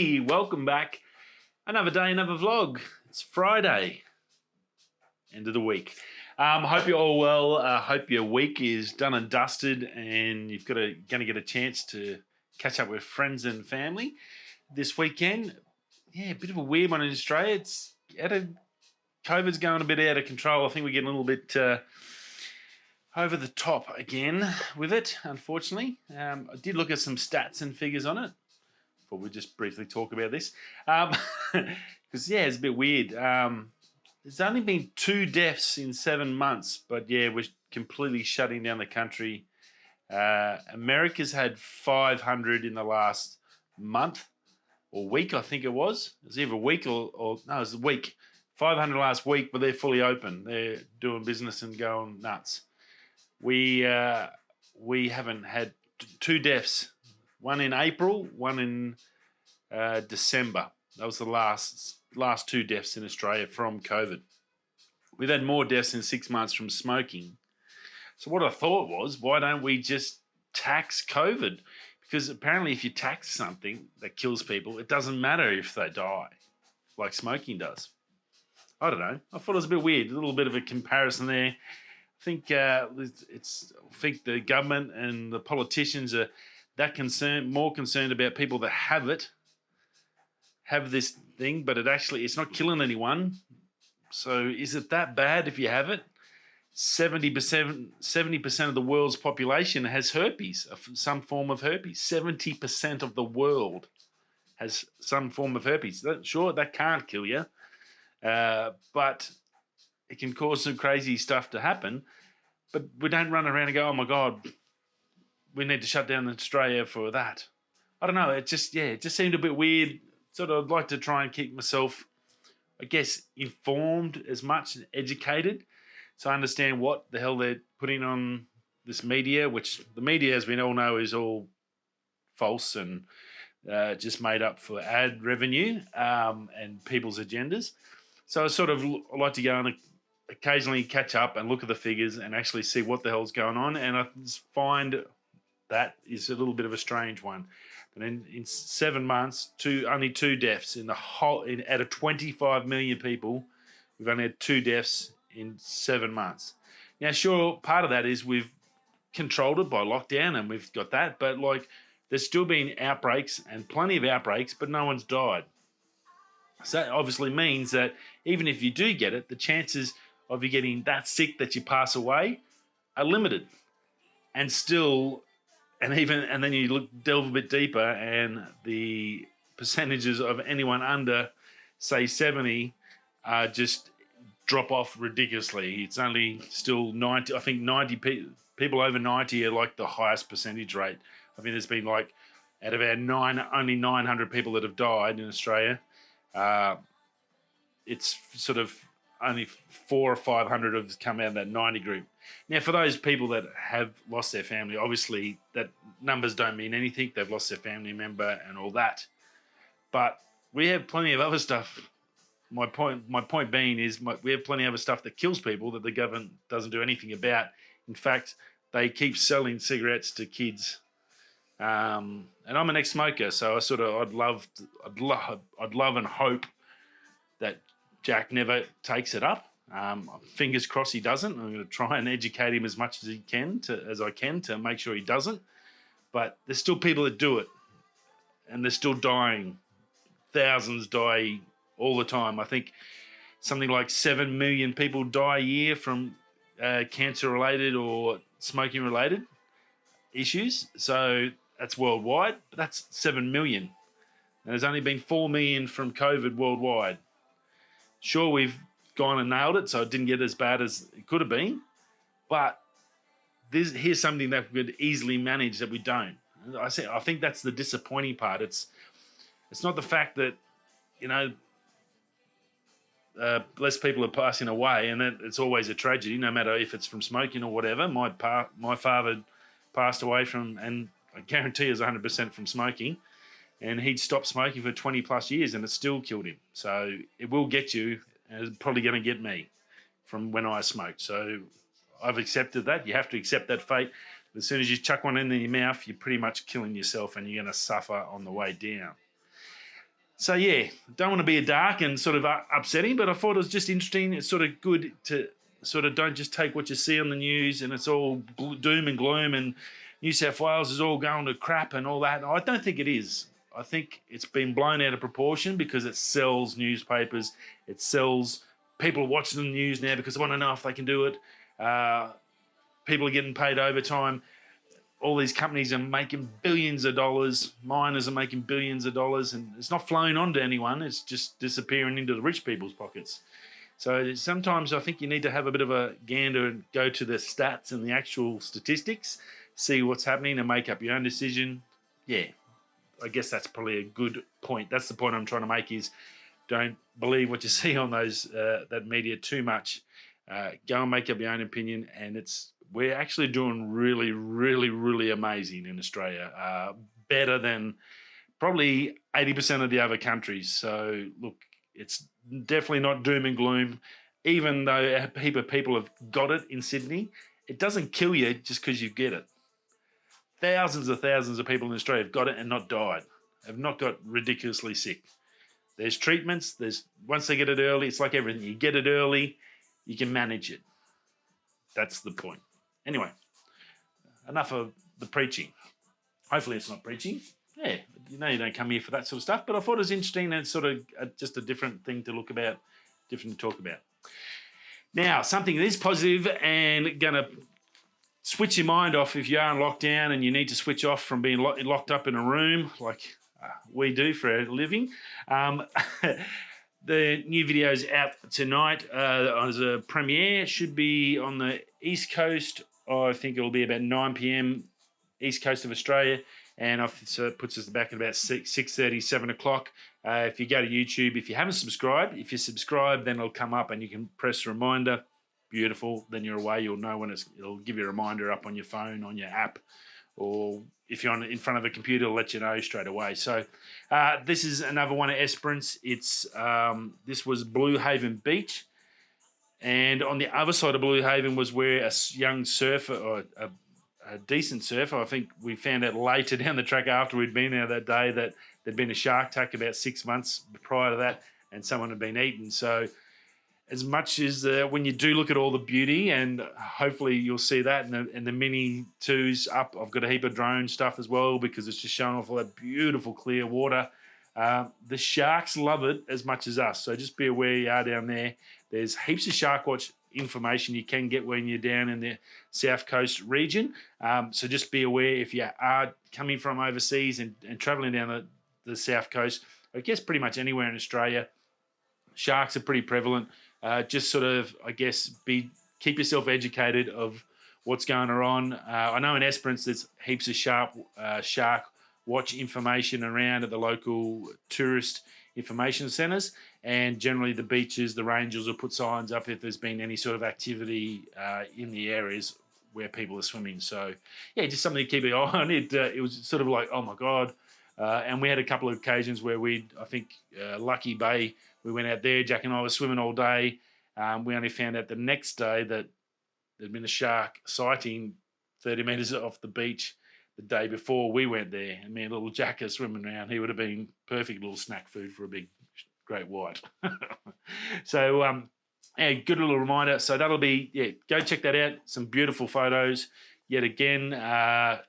Hey, welcome back. Another day, another vlog. It's Friday, end of the week. Hope you're all well. Hope your week is done and dusted, and you've going to get a chance to catch up with friends and family this weekend. Yeah, a bit of a weird one in Australia. COVID's going a bit out of control. I think we're getting a little bit over the top again with it, unfortunately. I did look at some stats and figures on it. We'll just briefly talk about this because it's a bit weird. There's only been 2 deaths in 7 months, but we're completely shutting down the country. America's had 500 in the last month or week, I think it was. It was either a week or no, it was a week. 500 last week, but they're fully open. They're doing business and going nuts. We haven't had 2 deaths. One in April, one in December. That was the last 2 deaths in Australia from COVID. We've had more deaths in 6 months from smoking. So what I thought was, why don't we just tax COVID? Because apparently if you tax something that kills people, it doesn't matter if they die, like smoking does. I don't know. I thought it was a bit weird. A little bit of a comparison there. I think the government and the politicians are more concerned about people that have this thing, but it's not killing anyone. So is it that bad if you have it? 70% of the world's population has herpes, some form of herpes. 70% of the world has some form of herpes. Sure, that can't kill you, but it can cause some crazy stuff to happen. But we don't run around and go, oh my God, we need to shut down Australia for that. I don't know. It just seemed a bit weird. Sort of, I'd like to try and keep myself, I guess, informed as much and educated, so I understand what the hell they're putting on this media, which the media, as we all know, is all false and just made up for ad revenue and people's agendas. So I like to go and occasionally catch up and look at the figures and actually see what the hell's going on. And I just find that is a little bit of a strange one. But in 7 months, only 2 deaths out of 25 million people. We've only had 2 deaths in 7 months. Now, sure, part of that is we've controlled it by lockdown, and we've got that. But there's still been outbreaks and plenty of outbreaks, but no one's died. So that obviously means that even if you do get it, the chances of you getting that sick that you pass away are limited. And then you delve a bit deeper, and the percentages of anyone under, say, 70 just drop off ridiculously. It's only still 90. I think 90 people over 90 are like the highest percentage rate. I mean, there's been out of our only 900 people that have died in Australia. It's sort of only 400 or 500 have come out of that 90 group. Now, for those people that have lost their family, obviously that numbers don't mean anything. They've lost their family member and all that. But we have plenty of other stuff. My point being is we have plenty of other stuff that kills people that the government doesn't do anything about. In fact, they keep selling cigarettes to kids. And I'm an ex-smoker, so I'd love and hope that Jack never takes it up. Fingers crossed he doesn't. I'm going to try and educate him as much as I can to make sure he doesn't. But there's still people that do it, and they're still dying. Thousands die all the time. I think something like 7 million people die a year from cancer-related or smoking-related issues. So that's worldwide, but that's 7 million. And there's only been 4 million from COVID worldwide. Sure, we've gone and nailed it, so it didn't get as bad as it could have been. But here's something that we could easily manage that we don't. I think that's the disappointing part. It's not the fact that, less people are passing away, and it's always a tragedy, no matter if it's from smoking or whatever. My father passed away from, and I guarantee it's 100% from smoking. And he'd stopped smoking for 20 plus years, and it still killed him. So it will get you, and it's probably going to get me from when I smoked. So I've accepted that. You have to accept that fate. As soon as you chuck one in your mouth, you're pretty much killing yourself, and you're going to suffer on the way down. So yeah, don't want to be a dark and sort of upsetting, but I thought it was just interesting. It's sort of good to sort of don't just take what you see on the news and it's all doom and gloom and New South Wales is all going to crap and all that. I don't think it is. I think it's been blown out of proportion because it sells newspapers. It sells people watching the news now because they want to know if they can do it. People are getting paid overtime. All these companies are making billions of dollars. Miners are making billions of dollars, and it's not flowing on to anyone. It's just disappearing into the rich people's pockets. So sometimes I think you need to have a bit of a gander and go to the stats and the actual statistics, see what's happening and make up your own decision. Yeah, I guess that's probably a good point. That's the point I'm trying to make is don't believe what you see on those that media too much. Go and make up your own opinion, and we're actually doing really, really, really amazing in Australia, better than probably 80% of the other countries. So look, it's definitely not doom and gloom. Even though a heap of people have got it in Sydney, it doesn't kill you just because you get it. Thousands of people in Australia have got it and not died, have not got ridiculously sick. There's treatments. Once they get it early, it's like everything. You get it early, you can manage it. That's the point. Anyway, enough of the preaching. Hopefully it's not preaching. Yeah, you don't come here for that sort of stuff, but I thought it was interesting and sort of just a different thing to look about, different to talk about. Now, something that is positive and going to switch your mind off if you are in lockdown and you need to switch off from being locked up in a room like we do for our living. The new video is out tonight as a premiere. Should be on the East Coast. I think it will be about 9 p.m. East Coast of Australia. And so it puts us back at about 6:30, 7 o'clock. If you go to YouTube, if you haven't subscribed, if you subscribe, then it'll come up and you can press reminder. Beautiful. Then you're away. You'll know when it'll give you a reminder up on your phone, on your app. Or if you're in front of a computer, it'll let you know straight away. So this is another one of Esperance. This was Blue Haven Beach. And on the other side of Blue Haven was where a young surfer, or a decent surfer, I think we found out later down the track after we'd been there that day that there'd been a shark attack about 6 months prior to that and someone had been eaten. So as much as when you do look at all the beauty, and hopefully you'll see that, and the Mini 2's up. I've got a heap of drone stuff as well because it's just showing off all that beautiful clear water. The sharks love it as much as us, so just be aware you are down there. There's heaps of Shark Watch information you can get when you're down in the South Coast region. So just be aware if you are coming from overseas and travelling down the South Coast, I guess pretty much anywhere in Australia, sharks are pretty prevalent. Just sort of, I guess, keep yourself educated of what's going on. I know in Esperance there's heaps of shark watch information around at the local tourist information centres, and generally the beaches, the rangers will put signs up if there's been any sort of activity in the areas where people are swimming. So, yeah, just something to keep an eye on. It was sort of like, oh my God. And we had a couple of occasions where Lucky Bay, we went out there, Jack and I were swimming all day. We only found out the next day that there'd been a shark sighting 30 metres off the beach the day before we went there. And me and little Jack are swimming around. He would have been perfect little snack food for a big, great white. So, yeah, good little reminder. So that'll be, go check that out. Some beautiful photos yet again. And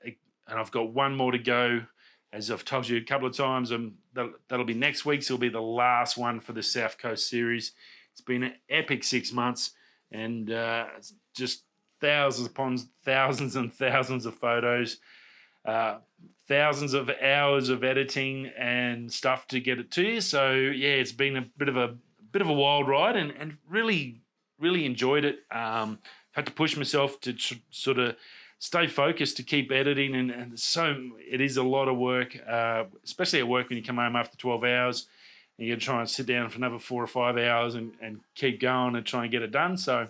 I've got one more to go. As I've told you a couple of times, that'll be next week. So it'll be the last one for the South Coast series. It's been an epic 6 months, and it's just thousands upon thousands and thousands of photos, thousands of hours of editing and stuff to get it to you. So yeah, it's been a bit of a wild ride, and really, really enjoyed it. Had to push myself to sort of stay focused to keep editing, and so it is a lot of work, especially at work when you come home after 12 hours and you got to try and sit down for another 4 or 5 hours and keep going and try and get it done. So,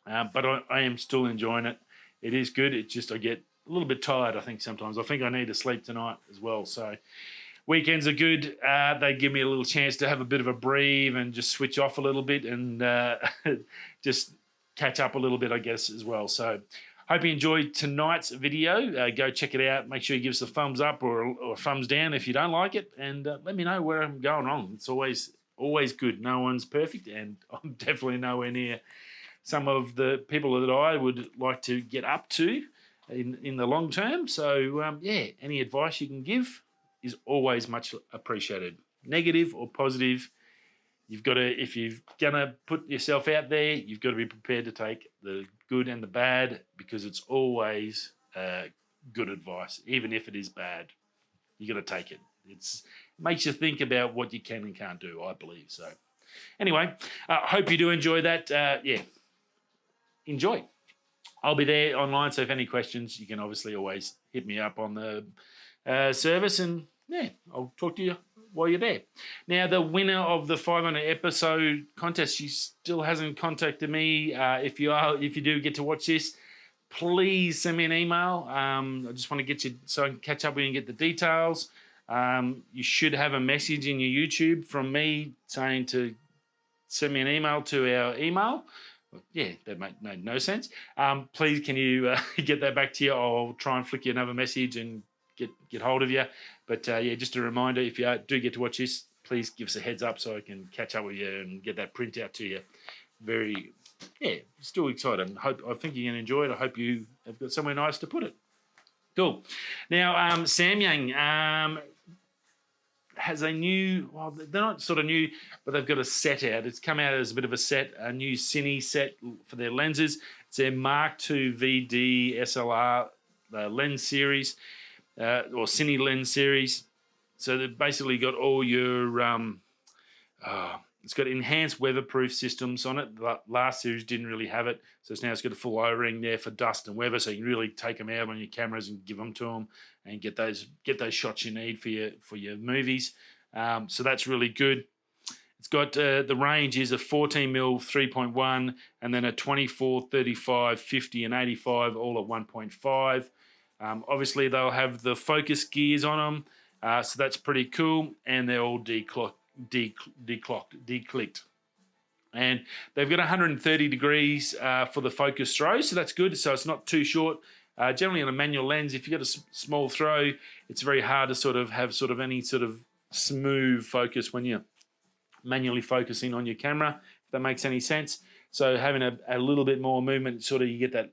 but I am still enjoying it. It is good. It's just I get a little bit tired, I think, sometimes. I think I need to sleep tonight as well. So weekends are good. They give me a little chance to have a bit of a breathe and just switch off a little bit and just catch up a little bit, I guess, as well. So Hope you enjoyed tonight's video. Go check it out. Make sure you give us a thumbs up or a thumbs down if you don't like it, and let me know where I'm going wrong. It's always good. No one's perfect, and I'm definitely nowhere near some of the people that I would like to get up to in the long term. So yeah, any advice you can give is always much appreciated. Negative or positive, you've got to, if you're gonna put yourself out there, you've got to be prepared to take the good and the bad, because it's always good advice, even if it is bad. You got to take it. It makes you think about what you can and can't do, I believe. So anyway, hope you do enjoy that. Yeah, enjoy. I'll be there online, so if any questions, you can obviously always hit me up on the service, and yeah, I'll talk to you while you're there. Now, the winner of the 500 episode contest, she still hasn't contacted me. If you do get to watch this, please send me an email. I just want to get you so I can catch up with you and get the details. You should have a message in your YouTube from me saying to send me an email to our email. Yeah, that made no sense. Please, can you get that back to you? I'll try and flick you another message and get hold of you. But yeah, just a reminder, if you do get to watch this, please give us a heads up so I can catch up with you and get that print out to you. Still excited. I think you're going to enjoy it. I hope you have got somewhere nice to put it. Cool. Now, Samyang has a new, well, they're not sort of new, but they've got a set out. It's come out as a bit of a set, a new Cine set for their lenses. It's their Mark II VD SLR lens series, or Cine lens series. So they've basically got all your, it's got enhanced weatherproof systems on it. The last series didn't really have it. So it's got a full O-ring there for dust and weather, so you can really take them out on your cameras and give them to them and get those shots you need for your movies. So that's really good. It's got the range is a 14mm 3.1 and then a 24, 35, 50 and 85 all at 1.5. Obviously they'll have the focus gears on them, so that's pretty cool, and they're all declicked. And they've got 130 degrees for the focus throw, so that's good. So it's not too short. Generally on a manual lens, if you've got a small throw, it's very hard to sort of have any sort of smooth focus when you're manually focusing on your camera, if that makes any sense. So having a little bit more movement, sort of you get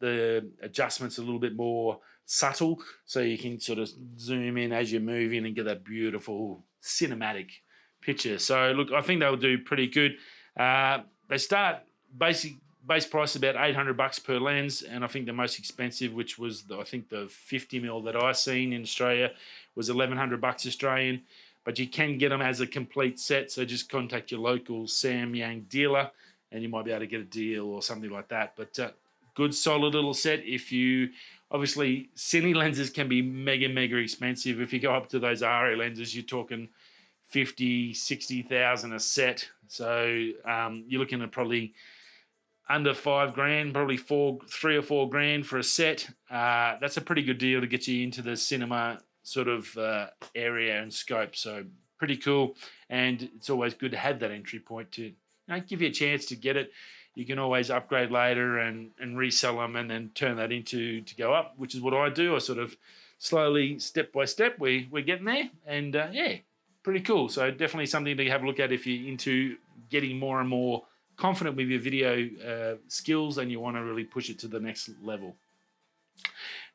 the adjustments a little bit more subtle, so you can sort of zoom in as you're moving and get that beautiful cinematic picture. So look, I think they'll do pretty good. They start base price about $800 per lens, and I think the most expensive, which was I think the 50mm that I seen in Australia, was $1,100 Australian. But you can get them as a complete set, so just contact your local Samyang dealer, and you might be able to get a deal or something like that. But good solid little set. If you obviously, Cine lenses can be mega expensive. If you go up to those RA lenses, you're talking 50, 60,000 a set. So you're looking at probably under $5,000, probably $3 or $4,000 for a set. That's a pretty good deal to get you into the cinema sort of area and scope. So pretty cool, and it's always good to have that entry point to give you a chance to get it. You can always upgrade later and resell them and then turn that into to go up, which is what I do. I sort of slowly, step by step, we're getting there, and yeah, pretty cool. So definitely something to have a look at if you're into getting more and more confident with your video skills and you want to really push it to the next level.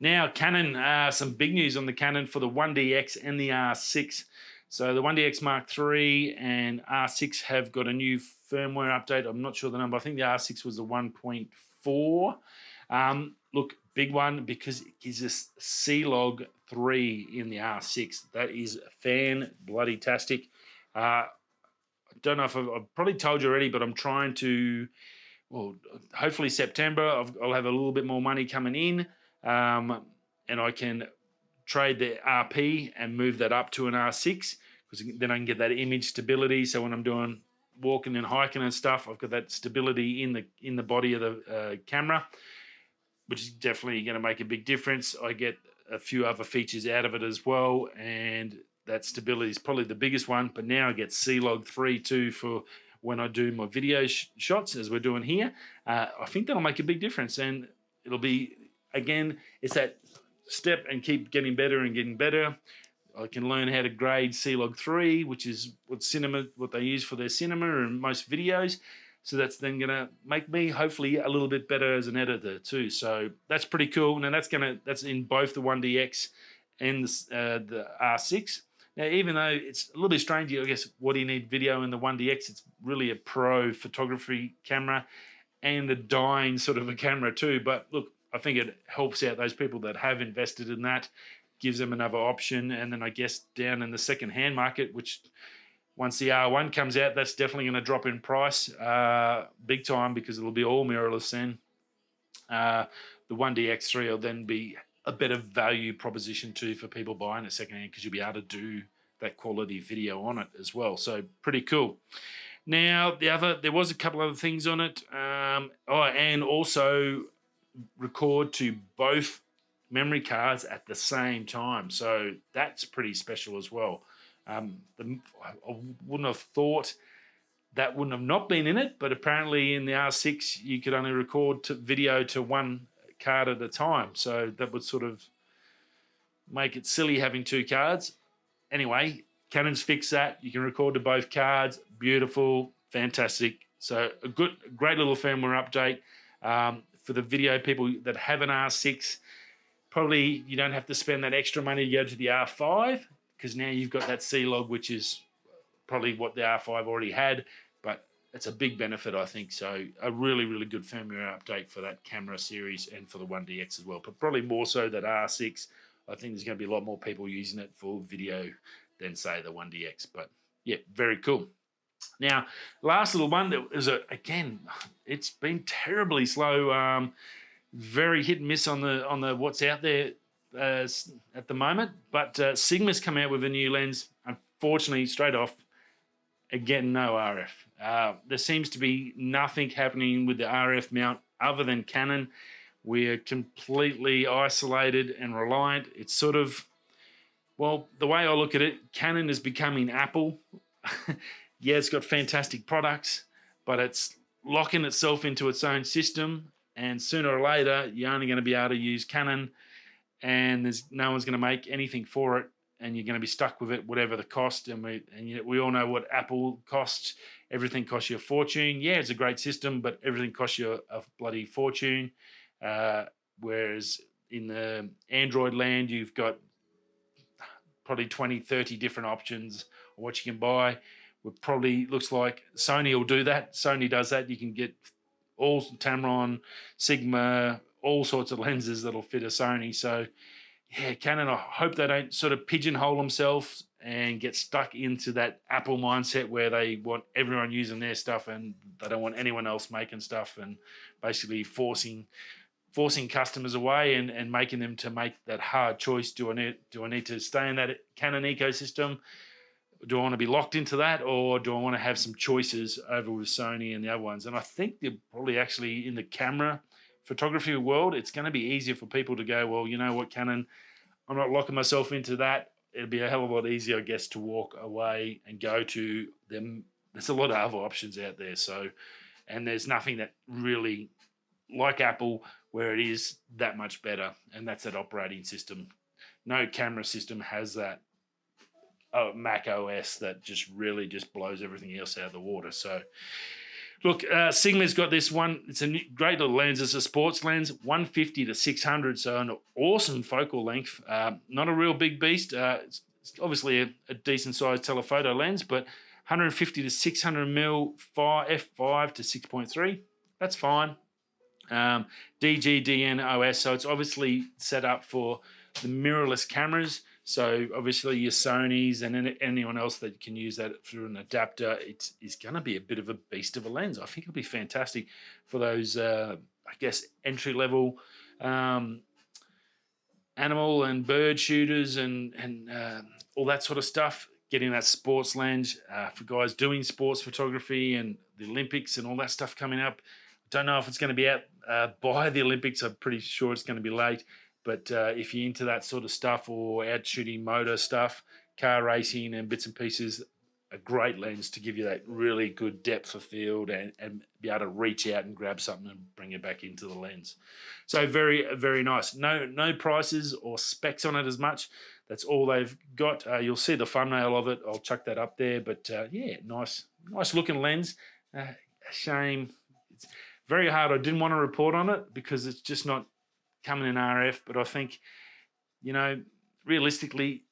Now, Canon, some big news on the Canon for the 1DX and the R6. So the 1DX Mark III and R6 have got a new firmware update. I'm not sure the number. I think the R6 was the 1.4. Look, big one because it gives us C-Log 3 in the R6. That is fan-bloody-tastic. I don't know if I've probably told you already, but I'm trying to, well, hopefully September, I'll have a little bit more money coming in, and I can trade the RP and move that up to an R6, because then I can get that image stability. So when I'm doing walking and hiking and stuff, I've got that stability in the body of the camera, which is definitely going to make a big difference. I get a few other features out of it as well, and that stability is probably the biggest one. But now I get C-Log 3 too for when I do my video shots, as we're doing here. I think that'll make a big difference, and it'll be again, it's that step and keep getting better and getting better. I can learn how to grade C-Log 3, which is what they use for their cinema and most videos. So that's then going to make me hopefully a little bit better as an editor too. So that's pretty cool. Now that's in both the 1DX and the R6. Now, even though it's a little bit strange, I guess, what do you need video in the 1DX? It's really a pro photography camera and a dying sort of a camera too. But look, I think it helps out those people that have invested in that, gives them another option. And then I guess down in the second-hand market, which once the R1 comes out, that's definitely going to drop in price big time, because it'll be all mirrorless then. The 1DX3 will then be a better value proposition too for people buying it secondhand, because you'll be able to do that quality video on it as well. So pretty cool. Now, there was a couple other things on it. And also record to both memory cards at the same time. So that's pretty special as well. I wouldn't have thought that wouldn't have not been in it, but apparently in the R6 you could only record video to one card at a time. So that would sort of make it silly having two cards. Anyway, Canon's fixed that. You can record to both cards. Beautiful, fantastic. So a great little firmware update for the video people that have an R6. Probably you don't have to spend that extra money to go to the R5, because now you've got that C-Log, which is probably what the R5 already had, but it's a big benefit, I think. So a really, really good firmware update for that camera series and for the 1DX as well, but probably more so that R6. I think there's going to be a lot more people using it for video than, say, the 1DX. But yeah, very cool. Now, last little one, that was again, it's been terribly slow, very hit and miss on the what's out there at the moment. But Sigma's come out with a new lens. Unfortunately, straight off, again, no RF. There seems to be nothing happening with the RF mount other than Canon. We're completely isolated and reliant. It's sort of, well, the way I look at it, Canon is becoming Apple. Yeah, it's got fantastic products, but it's locking itself into its own system, and sooner or later, you're only going to be able to use Canon, and there's no one's going to make anything for it, and you're going to be stuck with it, whatever the cost. And we all know what Apple costs. Everything costs you a fortune. Yeah, it's a great system, but everything costs you a bloody fortune. Whereas in the Android land, you've got probably 20, 30 different options of what you can buy. It probably looks like Sony will do that. Sony does that. You can get all Tamron, Sigma, all sorts of lenses that'll fit a Sony. So, yeah, Canon, I hope they don't sort of pigeonhole themselves and get stuck into that Apple mindset where they want everyone using their stuff and they don't want anyone else making stuff, and basically forcing customers away and making them to make that hard choice. Do I need to stay in that Canon ecosystem? Do I want to be locked into that, or do I want to have some choices over with Sony and the other ones? And I think they're probably actually in the camera photography world, it's going to be easier for people to go, well, you know what, Canon, I'm not locking myself into that. It'd be a hell of a lot easier, I guess, to walk away and go to them. There's a lot of other options out there. So, and there's nothing that really like Apple where it is that much better, and that's that operating system. No camera system has that Mac OS that just really just blows everything else out of the water. So, look, Sigma's got this one. It's a great little lens. It's a sports lens, 150 to 600, so an awesome focal length. Not a real big beast. It's obviously a decent-sized telephoto lens, but 150 to 600 mil f5 to 6.3. That's fine. DG DN OS, so it's obviously set up for the mirrorless cameras. So obviously your Sonys and anyone else that can use that through an adapter, it's going to be a bit of a beast of a lens. I think it'll be fantastic for those, I guess, entry-level animal and bird shooters and all that sort of stuff. Getting that sports lens for guys doing sports photography and the Olympics and all that stuff coming up. Don't know if it's going to be out by the Olympics. I'm pretty sure it's going to be late. But if you're into that sort of stuff or out shooting motor stuff, car racing and bits and pieces, a great lens to give you that really good depth of field and be able to reach out and grab something and bring it back into the lens. So very, very nice. No prices or specs on it as much. That's all they've got. You'll see the thumbnail of it. I'll chuck that up there. But yeah, nice looking lens. Shame. It's very hard. I didn't want to report on it because it's just not coming in RF. But I think, you know, realistically,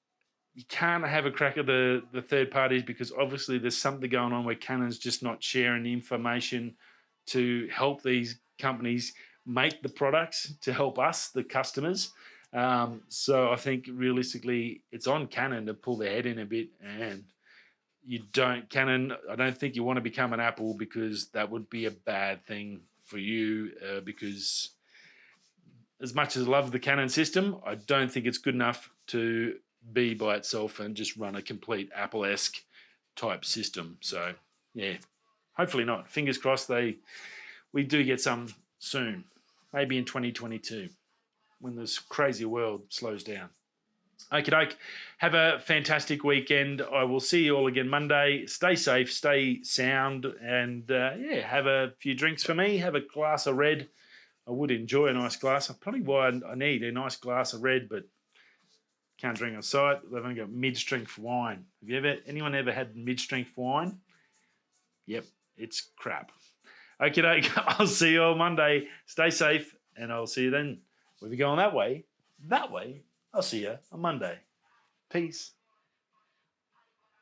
you can't have a crack at the third parties because obviously there's something going on where Canon's just not sharing the information to help these companies make the products to help us, the customers. So I think realistically it's on Canon to pull their head in a bit, and Canon, I don't think you want to become an Apple because that would be a bad thing for you because as much as I love the Canon system, I don't think it's good enough to be by itself and just run a complete Apple-esque type system. So yeah, hopefully not. Fingers crossed we do get some soon, maybe in 2022 when this crazy world slows down. Okie doke. Have a fantastic weekend. I will see you all again Monday. Stay safe, stay sound, and yeah, have a few drinks for me. Have a glass of red. I would enjoy a nice glass. Probably why I need a nice glass of red, but can't drink on site. They've only got mid-strength wine. Anyone ever had mid-strength wine? Yep, it's crap. Okie doke. I'll see you all Monday. Stay safe, and I'll see you then. If you're going that way, I'll see you on Monday. Peace.